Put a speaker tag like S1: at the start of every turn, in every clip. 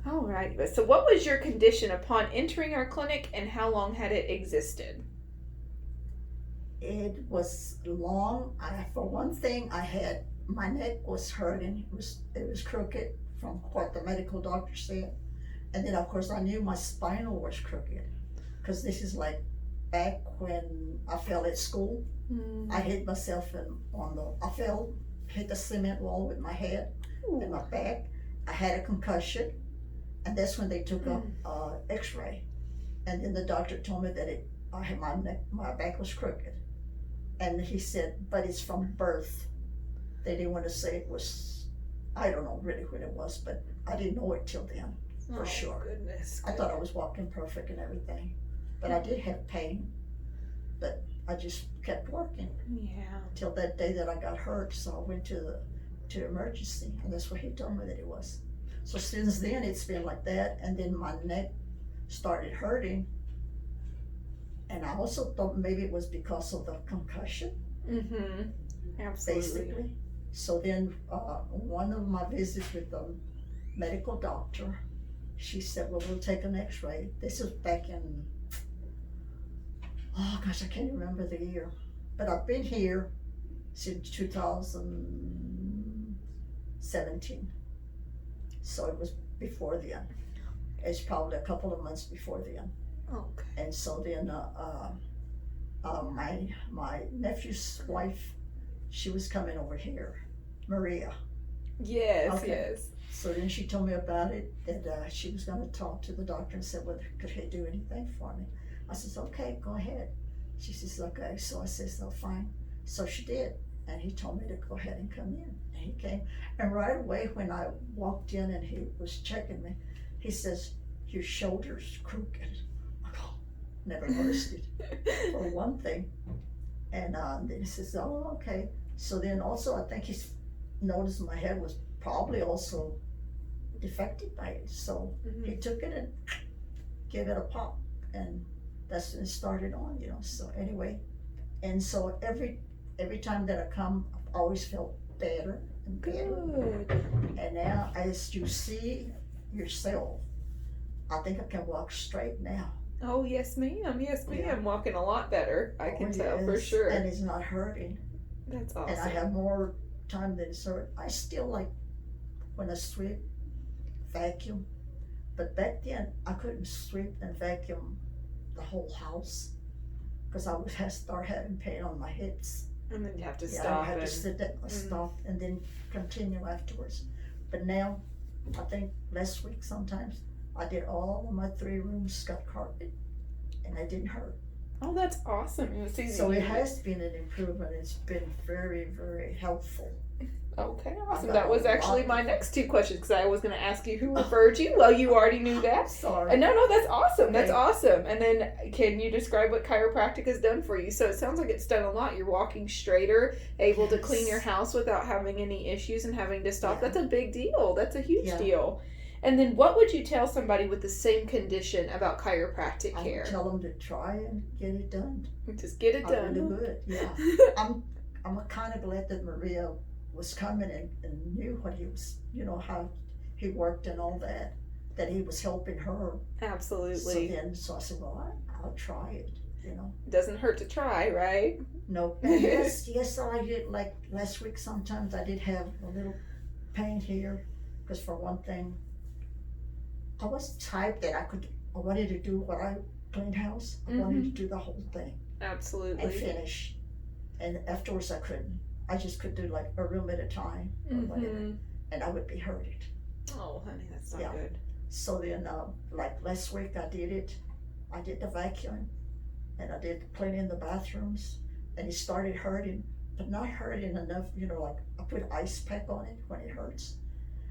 S1: All right. So what was your condition upon entering our clinic, and how long had it existed?
S2: It was long. For one thing, my neck was hurting. It was crooked from what the medical doctor said, and then of course I knew my spinal was crooked, because this is like back when I fell at school. I hit myself hit the cement wall with my head and my back. I had a concussion, and that's when they took a X-ray, and then the doctor told me that my back was crooked. And he said, but it's from birth. They didn't want to say it was, I don't know really what it was, but I didn't know it till then, for sure.
S1: Goodness.
S2: I thought I was walking perfect and everything. But I did have pain, but I just kept working.
S1: Yeah.
S2: Till that day that I got hurt, so I went to emergency, and that's what he told me that it was. So since then, it's been like that, and then my neck started hurting. And I also thought maybe it was because of the concussion.
S1: Absolutely.
S2: Basically. So then one of my visits with the medical doctor, she said, well, we'll take an x-ray. This was back in, oh gosh, I can't remember the year. But I've been here since 2017. So it was before then. It's probably a couple of months before then.
S1: Okay.
S2: And so then my nephew's wife, she was coming over here, Maria.
S1: Yes,
S2: Okay.
S1: yes.
S2: So then she told me about it, and she was going to talk to the doctor and said, well, could he do anything for me? I says, okay, go ahead. She says, okay. So I says, oh, fine. So she did, and he told me to go ahead and come in. And he came, and right away when I walked in and he was checking me, he says, your shoulder's crooked. Never noticed it, for one thing. And then he says, oh, okay. So then also I think he's noticed my head was probably also affected by it. So he took it and gave it a pop, and that's when it started on, So anyway, and so every time that I come, I've always felt better and better.
S1: Good.
S2: And now, as you see yourself, I think I can walk straight now.
S1: Oh, yes, ma'am. Yes, ma'am.
S2: Yeah.
S1: Walking a lot better. I can tell for sure.
S2: And it's not hurting.
S1: That's awesome.
S2: And I have more time than it's hurt. I still like when I sweep, vacuum. But back then, I couldn't sweep and vacuum the whole house because I would start having pain on my hips.
S1: And then you have to
S2: I
S1: stop.
S2: had to sit there, stop, and then continue afterwards. But now, I think last week sometimes, I did all of my 3 rooms, got carpet, and it didn't hurt.
S1: Oh, that's awesome.
S2: So it has been an improvement. It's been very, very helpful.
S1: Okay, awesome. That was actually my next 2 questions, because I was going to ask you who referred you. Well, you already knew that.
S2: Sorry.
S1: No, that's awesome. That's awesome. And then can you describe what chiropractic has done for you? So it sounds like it's done a lot. You're walking straighter, able to clean your house without having any issues and having to stop. That's a big deal. That's a huge deal. And then what would you tell somebody with the same condition about chiropractic care?
S2: I would tell them to try and get it done.
S1: Just get it done.
S2: I really would, yeah. I'm kind of glad that Maria was coming and knew what he was, how he worked and all that he was helping her.
S1: Absolutely.
S2: So I said, well, I'll try it,
S1: Doesn't hurt to try, right?
S2: No. Yes, I did, like last week sometimes I did have a little pain here, because for one thing, I was type that I wanted to do what I cleaned house. I wanted to do the whole thing.
S1: Absolutely.
S2: And finish. And afterwards I couldn't. I just could do like a room at a time or whatever. And I would be hurting.
S1: Oh, honey, that's not good.
S2: So then, like last week I did it. I did the vacuum and I did cleaning the bathrooms, and it started hurting, but not hurting enough, like I put ice pack on it when it hurts.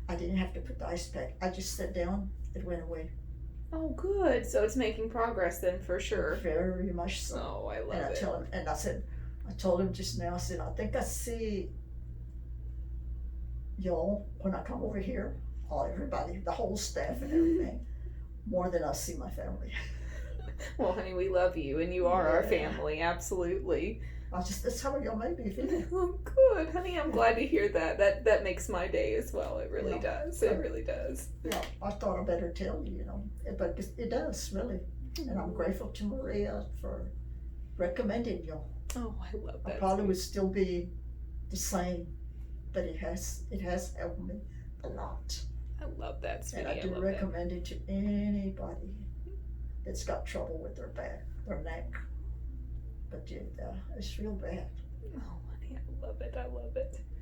S2: I didn't have to put the ice pack. I just sat down, it went away.
S1: Oh, good. So it's making progress then, for sure.
S2: Very much so.
S1: Oh, I love
S2: it. And I told him just now, I said, I think I see y'all when I come over here, everybody, the whole staff and everything, more than I see my family.
S1: Well, honey, we love you, and you are our family, absolutely.
S2: I just, that's how y'all made me feel.
S1: Oh, good, honey. I'm glad to hear that. That makes my day as well. It really
S2: Yeah.
S1: does. It really does.
S2: Yeah, I thought I better tell you, you know, but it does, really. And I'm grateful to Maria for recommending y'all.
S1: Oh, I love
S2: I
S1: that.
S2: probably would still be the same, but it has helped me a lot.
S1: I love that, sweetie.
S2: And I do recommend it to anybody that's got trouble with their back, their neck. But it's real bad.
S1: Oh, honey, I love it. I love it.